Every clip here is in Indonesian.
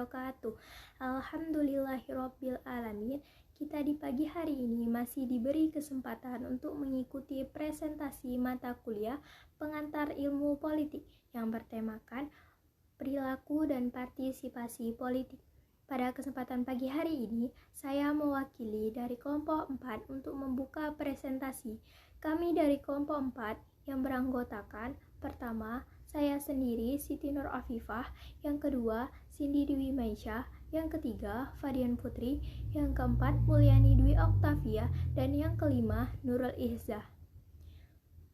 wabarakatuh. Alhamdulillahirabbil alamin. Kita di pagi hari ini masih diberi kesempatan untuk mengikuti presentasi mata kuliah pengantar ilmu politik yang bertemakan perilaku dan partisipasi politik. Pada kesempatan pagi hari ini, saya mewakili dari kelompok 4 untuk membuka presentasi. Kami dari kelompok 4 yang beranggotakan, pertama, saya sendiri Siti Nur Afifah, yang kedua, Cindy Dwi Maisha, yang ketiga, Fadian Putri, yang keempat, Mulyani Dwi Oktavia, dan yang kelima, Nurul Izzah.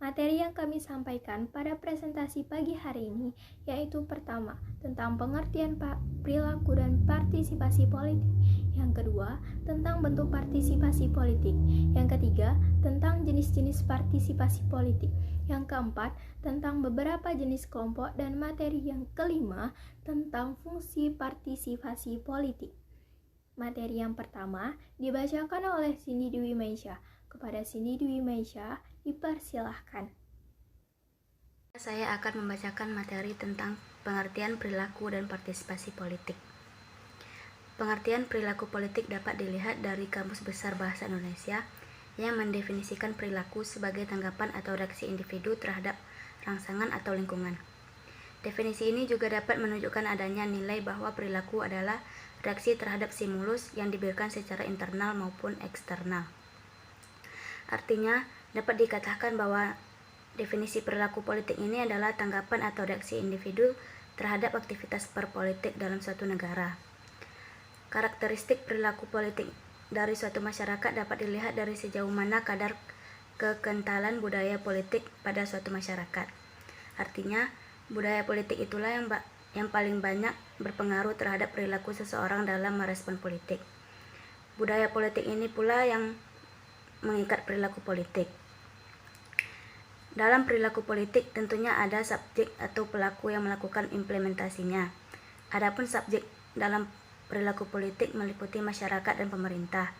Materi yang kami sampaikan pada presentasi pagi hari ini yaitu pertama, tentang pengertian perilaku dan partisipasi politik. Yang kedua, tentang bentuk partisipasi politik. Yang ketiga, tentang jenis-jenis partisipasi politik. Yang keempat, tentang beberapa jenis kelompok, dan materi yang kelima, tentang fungsi partisipasi politik. Materi yang pertama dibacakan oleh Cindy Dwi Maisha. Kepada Cindy Dwi Maisha, dipersilahkan. Saya akan membacakan materi tentang pengertian perilaku dan partisipasi politik. Pengertian perilaku politik dapat dilihat dari Kamus Besar Bahasa Indonesia yang mendefinisikan perilaku sebagai tanggapan atau reaksi individu terhadap rangsangan atau lingkungan. Definisi ini juga dapat menunjukkan adanya nilai bahwa perilaku adalah reaksi terhadap stimulus yang diberikan secara internal maupun eksternal. Artinya, dapat dikatakan bahwa definisi perilaku politik ini adalah tanggapan atau reaksi individu terhadap aktivitas perpolitik dalam suatu negara. Karakteristik perilaku politik dari suatu masyarakat dapat dilihat dari sejauh mana kadar kekentalan budaya politik pada suatu masyarakat. Artinya, budaya politik itulah yang paling banyak berpengaruh terhadap perilaku seseorang dalam merespon politik. Budaya politik ini pula yang mengikat perilaku politik. Dalam perilaku politik tentunya ada subjek atau pelaku yang melakukan implementasinya. Adapun subjek dalam perilaku politik meliputi masyarakat dan pemerintah.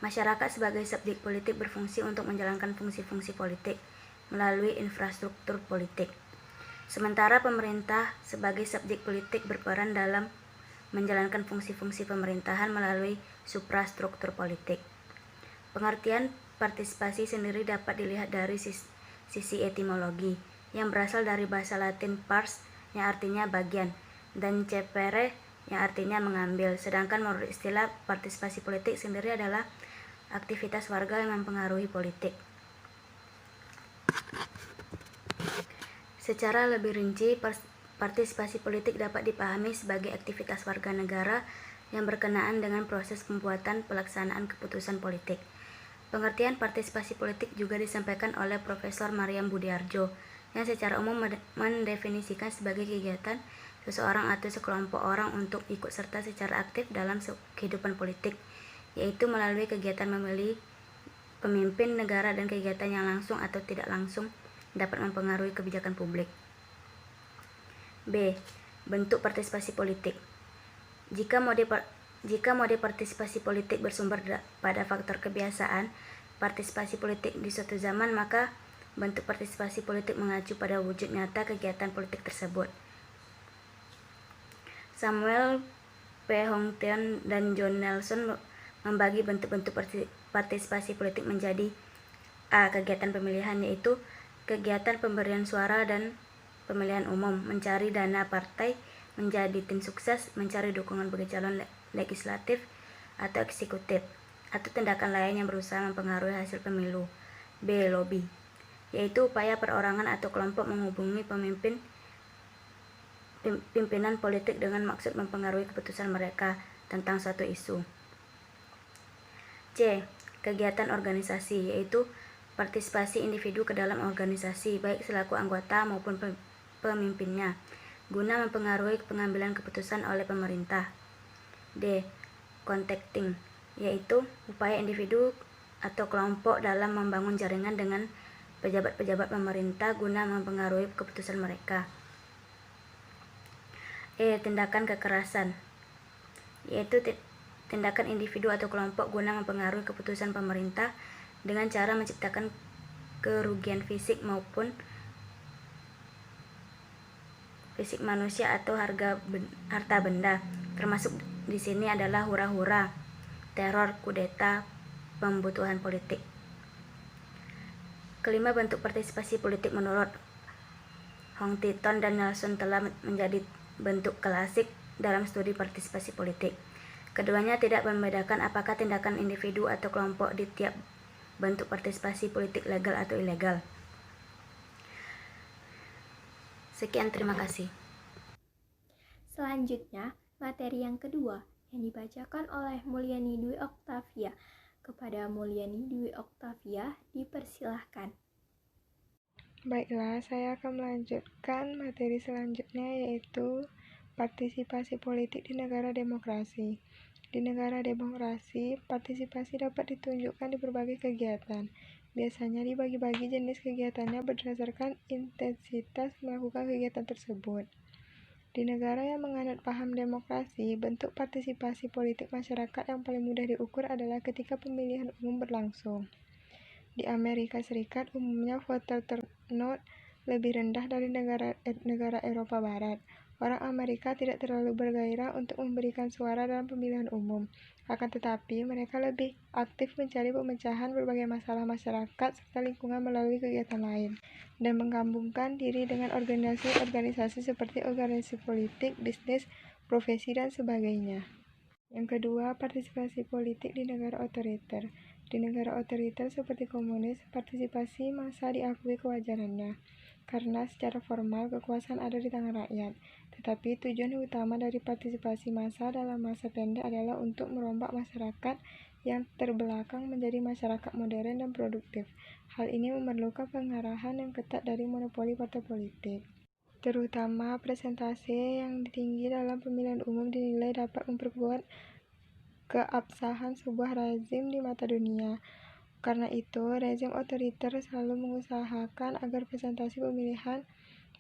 Masyarakat sebagai subjek politik berfungsi untuk menjalankan fungsi-fungsi politik melalui infrastruktur politik. Sementara pemerintah sebagai subjek politik berperan dalam menjalankan fungsi-fungsi pemerintahan melalui suprastruktur politik. Pengertian partisipasi sendiri dapat dilihat dari sisi etimologi, yang berasal dari bahasa Latin pars, yang artinya bagian, dan cepere, yang artinya mengambil. Sedangkan menurut istilah partisipasi politik sendiri adalah aktivitas warga yang mempengaruhi politik. Secara lebih rinci, partisipasi politik dapat dipahami sebagai aktivitas warga negara yang berkenaan dengan proses pembuatan pelaksanaan keputusan politik. Pengertian partisipasi politik juga disampaikan oleh Profesor Mariam Budiardjo yang secara umum mendefinisikan sebagai kegiatan seseorang atau sekelompok orang untuk ikut serta secara aktif dalam kehidupan politik, yaitu melalui kegiatan memilih pemimpin negara dan kegiatan yang langsung atau tidak langsung dapat mempengaruhi kebijakan publik. B. Bentuk partisipasi politik. Jika mode partisipasi politik bersumber pada faktor kebiasaan partisipasi politik di suatu zaman, maka bentuk partisipasi politik mengacu pada wujud nyata kegiatan politik tersebut. Samuel P. Hongtian dan John Nelson membagi bentuk-bentuk partisipasi politik menjadi A. Kegiatan pemilihan, yaitu kegiatan pemberian suara dan pemilihan umum, mencari dana partai, menjadi tim sukses, mencari dukungan bagi calon legislatif atau eksekutif, atau tindakan lain yang berusaha mempengaruhi hasil pemilu. B. Lobby, yaitu upaya perorangan atau kelompok menghubungi pimpinan politik dengan maksud mempengaruhi keputusan mereka tentang suatu isu. C. Kegiatan organisasi, yaitu partisipasi individu ke dalam organisasi, baik selaku anggota maupun pemimpinnya, guna mempengaruhi pengambilan keputusan oleh pemerintah. D. Contacting, yaitu upaya individu atau kelompok dalam membangun jaringan dengan pejabat-pejabat pemerintah guna mempengaruhi keputusan mereka. E. Tindakan kekerasan, yaitu tindakan individu atau kelompok guna mempengaruhi keputusan pemerintah dengan cara menciptakan kerugian fisik maupun fisik manusia atau harta benda Termasuk di sini adalah hura-hura, teror, kudeta, pembutuhan politik. Kelima, bentuk partisipasi politik menurut Hong Titon dan Nelson telah menjadi bentuk klasik dalam studi partisipasi politik. Keduanya tidak membedakan apakah tindakan individu atau kelompok di tiap bentuk partisipasi politik legal atau ilegal. Sekian, terima kasih. Selanjutnya, materi yang kedua yang dibacakan oleh Mulyani Dwi Oktavia. Kepada Mulyani Dwi Oktavia, dipersilahkan. Baiklah, saya akan melanjutkan materi selanjutnya, yaitu partisipasi politik di negara demokrasi. Di negara demokrasi, partisipasi dapat ditunjukkan di berbagai kegiatan. Biasanya dibagi-bagi jenis kegiatannya berdasarkan intensitas melakukan kegiatan tersebut. Di negara yang menganut paham demokrasi, bentuk partisipasi politik masyarakat yang paling mudah diukur adalah ketika pemilihan umum berlangsung. Di Amerika Serikat, umumnya voter turnout lebih rendah dari negara Eropa Barat. Orang Amerika tidak terlalu bergairah untuk memberikan suara dalam pemilihan umum. Akan tetapi, mereka lebih aktif mencari pemecahan berbagai masalah masyarakat serta lingkungan melalui kegiatan lain, dan menggabungkan diri dengan organisasi-organisasi seperti organisasi politik, bisnis, profesi, dan sebagainya. Yang kedua, partisipasi politik di negara otoriter. Di negara otoriter seperti komunis, partisipasi massa diakui kewajarannya, karena secara formal kekuasaan ada di tangan rakyat. Tetapi tujuan utama dari partisipasi massa dalam masa pendek adalah untuk merombak masyarakat yang terbelakang menjadi masyarakat modern dan produktif. Hal ini memerlukan pengarahan yang ketat dari monopoli partai politik. Terutama presentase yang tinggi dalam pemilihan umum dinilai dapat memperkuat keabsahan sebuah rezim di mata dunia. Karena itu, rezim otoriter selalu mengusahakan agar presentasi pemilihan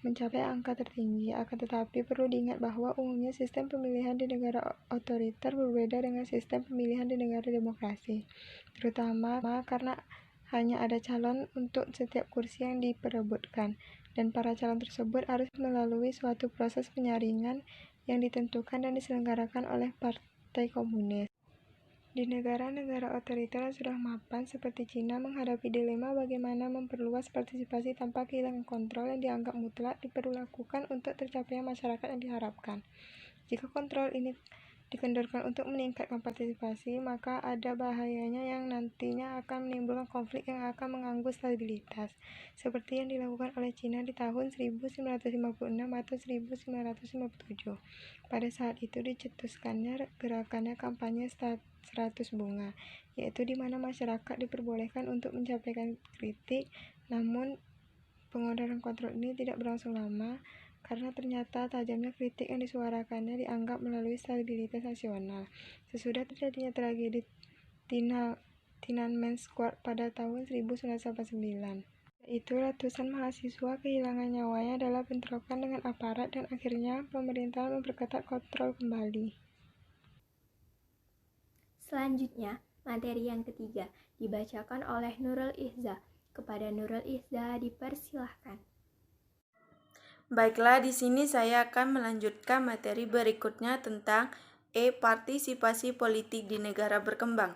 mencapai angka tertinggi. Akan tetapi perlu diingat bahwa umumnya sistem pemilihan di negara otoriter berbeda dengan sistem pemilihan di negara demokrasi, terutama karena hanya ada calon untuk setiap kursi yang diperebutkan, dan para calon tersebut harus melalui suatu proses penyaringan yang ditentukan dan diselenggarakan oleh partai komunis. Di negara-negara otoriter yang sudah mapan seperti Cina, menghadapi dilema bagaimana memperluas partisipasi tanpa kehilangan kontrol yang dianggap mutlak diperlakukan untuk tercapainya masyarakat yang diharapkan. Jika kontrol ini dikendorkan untuk meningkatkan partisipasi, maka ada bahayanya yang nantinya akan menimbulkan konflik yang akan mengganggu stabilitas, seperti yang dilakukan oleh Cina di tahun 1956 atau 1957. Pada saat itu dicetuskannya gerakannya kampanye 100 bunga, yaitu di mana masyarakat diperbolehkan untuk menyampaikan kritik, namun pengodaran kontrol ini tidak berlangsung lama, karena ternyata tajamnya kritik yang disuarakannya dianggap melalui stabilitas nasional. Sesudah terjadinya tragedi Tiananmen Square pada tahun 1989, itu ratusan mahasiswa kehilangan nyawanya dalam bentrokan dengan aparat, dan akhirnya pemerintah memperketat kontrol kembali. Selanjutnya, materi yang ketiga dibacakan oleh Nurul Ihza. Kepada Nurul Ihza, dipersilahkan. Baiklah, di sini saya akan melanjutkan materi berikutnya tentang partisipasi politik di negara berkembang.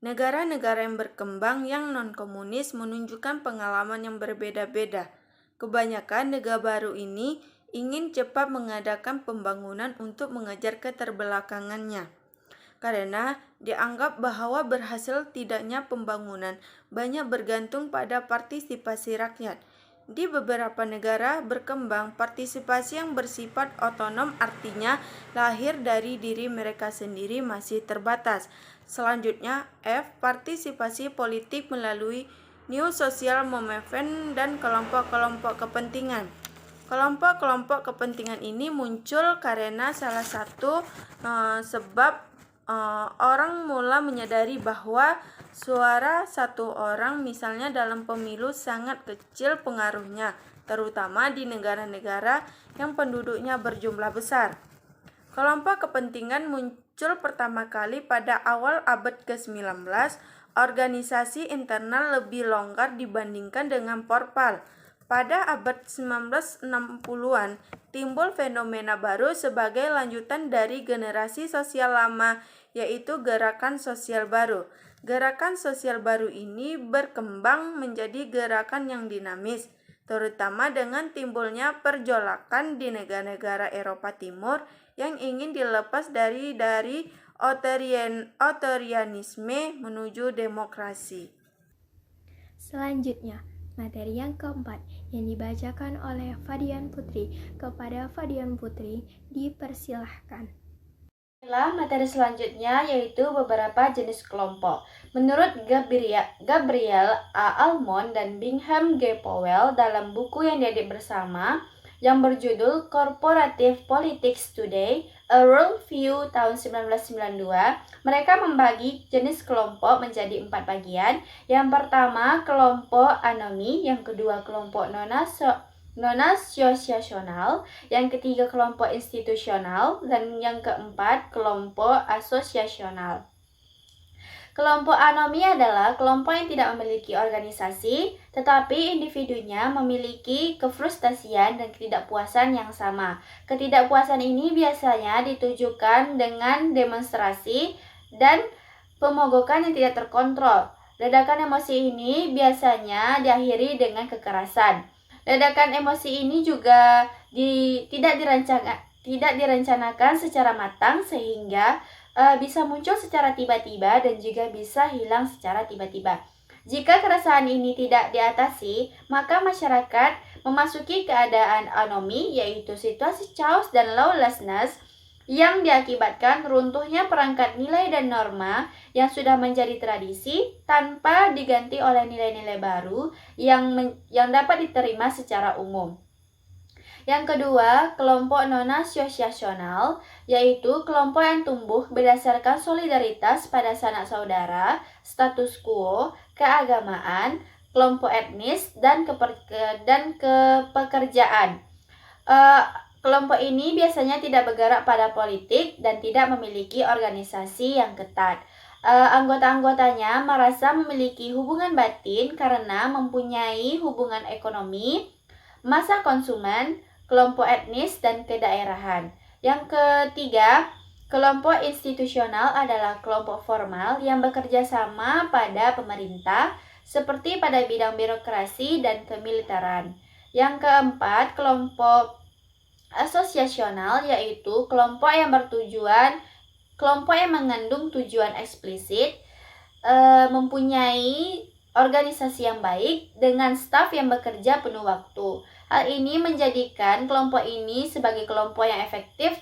Negara-negara yang berkembang yang non-komunis menunjukkan pengalaman yang berbeda-beda. Kebanyakan negara baru ini ingin cepat mengadakan pembangunan untuk mengejar keterbelakangannya, karena dianggap bahwa berhasil tidaknya pembangunan banyak bergantung pada partisipasi rakyat. Di beberapa negara berkembang, partisipasi yang bersifat otonom artinya lahir dari diri mereka sendiri masih terbatas. Selanjutnya, partisipasi politik melalui new social movement dan kelompok-kelompok kepentingan. Kelompok-kelompok kepentingan ini muncul karena salah satu sebab orang mulai menyadari bahwa suara satu orang misalnya dalam pemilu sangat kecil pengaruhnya, terutama di negara-negara yang penduduknya berjumlah besar. Kelompok kepentingan muncul pertama kali pada awal abad ke-19. Organisasi internal lebih longgar dibandingkan dengan formal. Pada abad 1960-an, timbul fenomena baru sebagai lanjutan dari generasi sosial lama, yaitu gerakan sosial baru. Gerakan sosial baru ini berkembang menjadi gerakan yang dinamis, terutama dengan timbulnya perjolakan di negara-negara Eropa Timur yang ingin dilepas dari otorianisme menuju demokrasi. Selanjutnya, materi yang keempat yang dibacakan oleh Fadian Putri. Kepada Fadian Putri, dipersilahkan. Materi selanjutnya yaitu beberapa jenis kelompok. Menurut Gabriel A. Almond dan Bingham G. Powell dalam buku yang diedit bersama yang berjudul Corporative Politics Today, A Worldview tahun 1992, mereka membagi jenis kelompok menjadi 4 bagian. Yang pertama, kelompok anomi, yang kedua kelompok non-asosiasional, yang ketiga kelompok institusional, dan yang keempat kelompok asosiasional. Kelompok anomi adalah kelompok yang tidak memiliki organisasi, tetapi individunya memiliki kefrustasian dan ketidakpuasan yang sama. Ketidakpuasan ini biasanya ditujukan dengan demonstrasi dan pemogokan yang tidak terkontrol. Ledakan emosi ini biasanya diakhiri dengan kekerasan. Ledakan emosi ini juga tidak direncanakan secara matang sehingga bisa muncul secara tiba-tiba dan juga bisa hilang secara tiba-tiba. Jika keresahan ini tidak diatasi, maka masyarakat memasuki keadaan anomi, yaitu situasi chaos dan lawlessness yang diakibatkan runtuhnya perangkat nilai dan norma yang sudah menjadi tradisi tanpa diganti oleh nilai-nilai baru yang dapat diterima secara umum. Yang kedua, kelompok non-asosiasional, yaitu kelompok yang tumbuh berdasarkan solidaritas pada sanak saudara, status quo, keagamaan, kelompok etnis, dan kepekerjaan. Kelompok ini biasanya tidak bergerak pada politik dan tidak memiliki organisasi yang ketat. Anggota-anggotanya merasa memiliki hubungan batin karena mempunyai hubungan ekonomi, massa konsumen, kelompok etnis, dan kedaerahan. Yang ketiga, kelompok institusional adalah kelompok formal yang bekerja sama pada pemerintah, seperti pada bidang birokrasi dan kemiliteran. Yang keempat, kelompok asosiasional, yaitu kelompok yang mengandung tujuan eksplisit, mempunyai organisasi yang baik dengan staf yang bekerja penuh waktu. Hal ini menjadikan kelompok ini sebagai kelompok yang efektif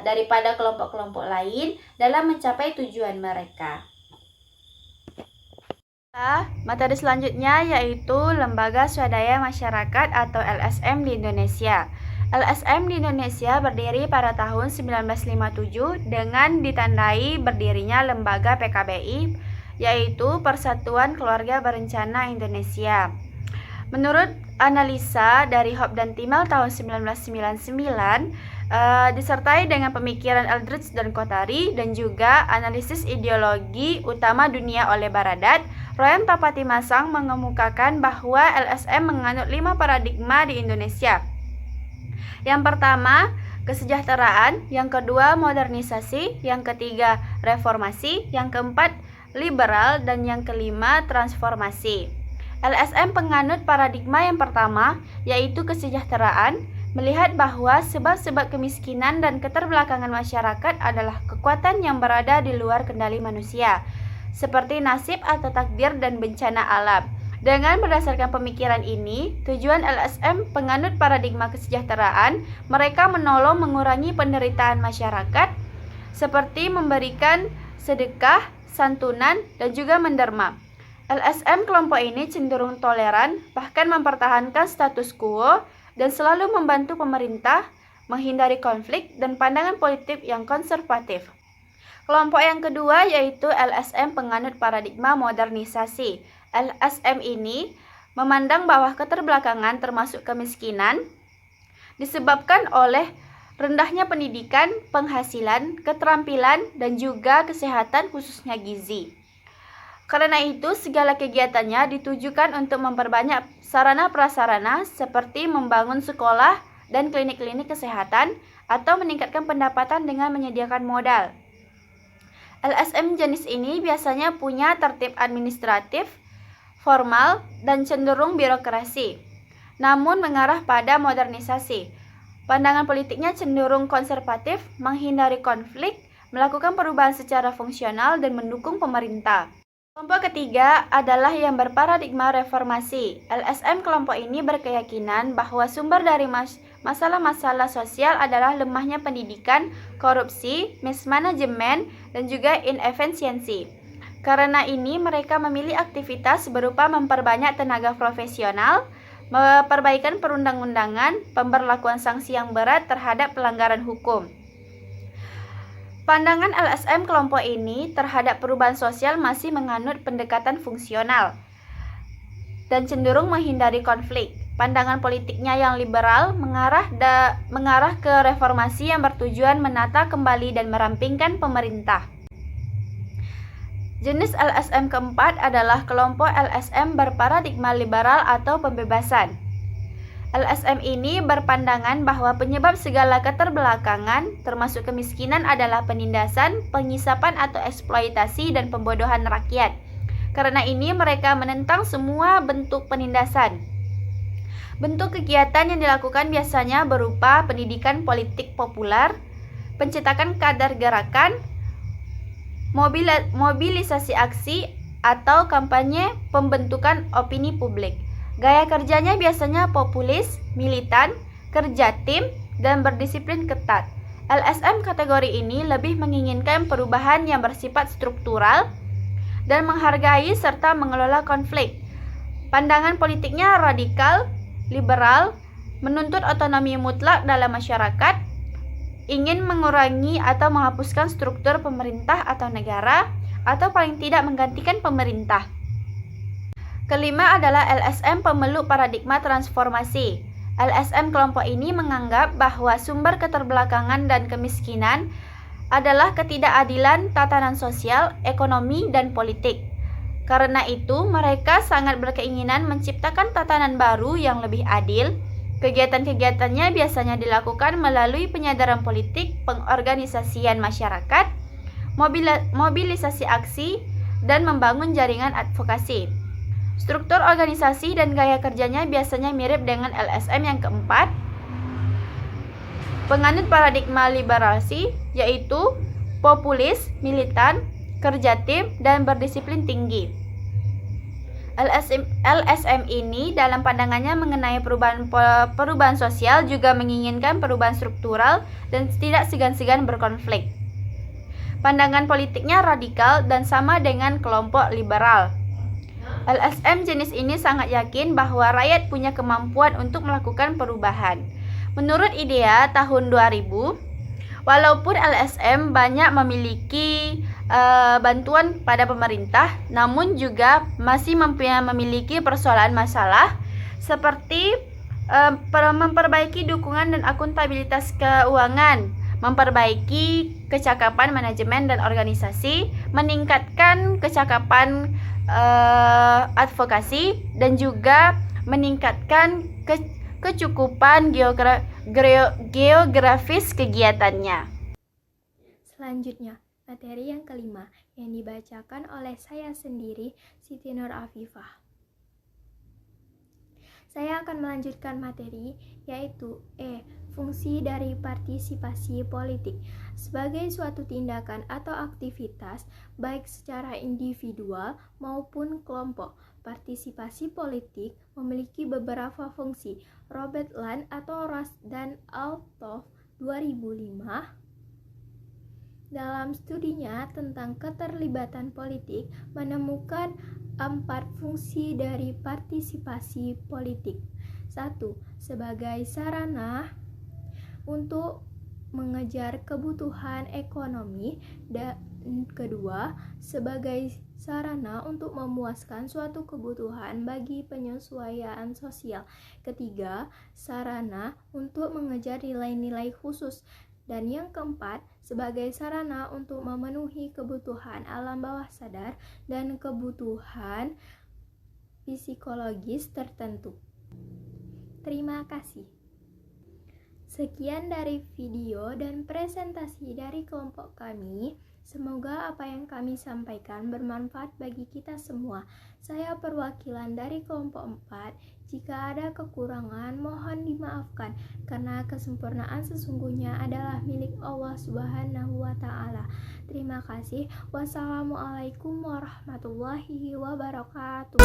daripada kelompok-kelompok lain dalam mencapai tujuan mereka. Materi selanjutnya yaitu Lembaga Swadaya Masyarakat atau LSM di Indonesia. LSM di Indonesia berdiri pada tahun 1957 dengan ditandai berdirinya lembaga PKBI, yaitu Persatuan Keluarga Berencana Indonesia. Menurut analisa dari Hope dan Timmel tahun 1999, disertai dengan pemikiran Eldridge dan Kotari dan juga analisis ideologi utama dunia oleh Baradat, Royam Tapati Masang mengemukakan bahwa LSM menganut 5 paradigma di Indonesia. Yang pertama, kesejahteraan, yang kedua modernisasi, yang ketiga reformasi, yang keempat liberal, dan yang kelima transformasi. LSM penganut paradigma yang pertama, yaitu kesejahteraan, melihat bahwa sebab-sebab kemiskinan dan keterbelakangan masyarakat adalah kekuatan yang berada di luar kendali manusia, seperti nasib atau takdir dan bencana alam. Dengan berdasarkan pemikiran ini, tujuan LSM penganut paradigma kesejahteraan, mereka menolong mengurangi penderitaan masyarakat, seperti memberikan sedekah, santunan, dan juga menderma. LSM kelompok ini cenderung toleran, bahkan mempertahankan status quo, dan selalu membantu pemerintah menghindari konflik dan pandangan politik yang konservatif. Kelompok yang kedua yaitu LSM penganut paradigma modernisasi. LSM ini memandang bahwa keterbelakangan termasuk kemiskinan disebabkan oleh rendahnya pendidikan, penghasilan, keterampilan, dan juga kesehatan khususnya gizi. Karena itu, segala kegiatannya ditujukan untuk memperbanyak sarana prasarana seperti membangun sekolah dan klinik-klinik kesehatan atau meningkatkan pendapatan dengan menyediakan modal. LSM jenis ini biasanya punya tertib administratif, formal, dan cenderung birokrasi, namun mengarah pada modernisasi. Pandangan politiknya cenderung konservatif, menghindari konflik, melakukan perubahan secara fungsional, dan mendukung pemerintah. Kelompok ketiga adalah yang berparadigma reformasi. LSM kelompok ini berkeyakinan bahwa sumber dari masalah-masalah sosial adalah lemahnya pendidikan, korupsi, mismanajemen, dan juga inefisiensi. Karena ini mereka memilih aktivitas berupa memperbanyak tenaga profesional, memperbaikan perundang-undangan, pemberlakuan sanksi yang berat terhadap pelanggaran hukum. Pandangan LSM kelompok ini terhadap perubahan sosial masih menganut pendekatan fungsional dan cenderung menghindari konflik. Pandangan politiknya yang liberal mengarah ke reformasi yang bertujuan menata kembali dan merampingkan pemerintah. Jenis LSM keempat adalah kelompok LSM berparadigma liberal atau pembebasan. LSM ini berpandangan bahwa penyebab segala keterbelakangan, termasuk kemiskinan, adalah penindasan, pengisapan atau eksploitasi dan pembodohan rakyat. Karena ini mereka menentang semua bentuk penindasan. Bentuk kegiatan yang dilakukan biasanya berupa pendidikan politik populer, pencetakan kader gerakan, mobilisasi aksi, atau kampanye pembentukan opini publik. Gaya kerjanya biasanya populis, militan, kerja tim, dan berdisiplin ketat. LSM kategori ini lebih menginginkan perubahan yang bersifat struktural dan menghargai serta mengelola konflik. Pandangan politiknya radikal, liberal, menuntut otonomi mutlak dalam masyarakat, ingin mengurangi atau menghapuskan struktur pemerintah atau negara, atau paling tidak menggantikan pemerintah. Kelima adalah LSM pemeluk paradigma transformasi. LSM kelompok ini menganggap bahwa sumber keterbelakangan dan kemiskinan adalah ketidakadilan tatanan sosial, ekonomi, dan politik. Karena itu, mereka sangat berkeinginan menciptakan tatanan baru yang lebih adil. Kegiatan-kegiatannya biasanya dilakukan melalui penyadaran politik, pengorganisasian masyarakat, mobilisasi aksi, dan membangun jaringan advokasi. Struktur organisasi dan gaya kerjanya biasanya mirip dengan LSM yang keempat. Penganut paradigma liberasi, yaitu populis, militan, kerja tim, dan berdisiplin tinggi. LSM ini dalam pandangannya mengenai perubahan sosial juga menginginkan perubahan struktural dan tidak segan-segan berkonflik. Pandangan politiknya radikal dan sama dengan kelompok liberal. LSM jenis ini sangat yakin bahwa rakyat punya kemampuan untuk melakukan perubahan. Menurut IDEA tahun 2000, walaupun LSM banyak memiliki bantuan pada pemerintah, namun juga masih memiliki persoalan masalah seperti memperbaiki dukungan dan akuntabilitas keuangan, memperbaiki kecakapan manajemen dan organisasi, meningkatkan kecakapan advokasi, dan juga meningkatkan kecukupan geografis kegiatannya. Selanjutnya, materi yang kelima yang dibacakan oleh saya sendiri, Siti Nur Afifah. Saya akan melanjutkan materi, yaitu fungsi dari partisipasi politik. Sebagai suatu tindakan atau aktivitas, baik secara individual maupun kelompok, partisipasi politik memiliki beberapa fungsi. Robert Land atau Rush dan Althoff 2005 dalam studinya tentang keterlibatan politik menemukan 4 fungsi dari partisipasi politik. 1. Sebagai sarana untuk mengejar kebutuhan ekonomi, dan kedua, sebagai sarana untuk memuaskan suatu kebutuhan bagi penyesuaian sosial. Ketiga, sarana untuk mengejar nilai-nilai khusus. Dan yang keempat, sebagai sarana untuk memenuhi kebutuhan alam bawah sadar dan kebutuhan psikologis tertentu. Terima kasih. Sekian dari video dan presentasi dari kelompok kami. Semoga apa yang kami sampaikan bermanfaat bagi kita semua. Saya perwakilan dari kelompok 4. Jika ada kekurangan, mohon dimaafkan, karena kesempurnaan sesungguhnya adalah milik Allah Subhanahu wa Ta'ala. Terima kasih. Wassalamualaikum warahmatullahi wabarakatuh.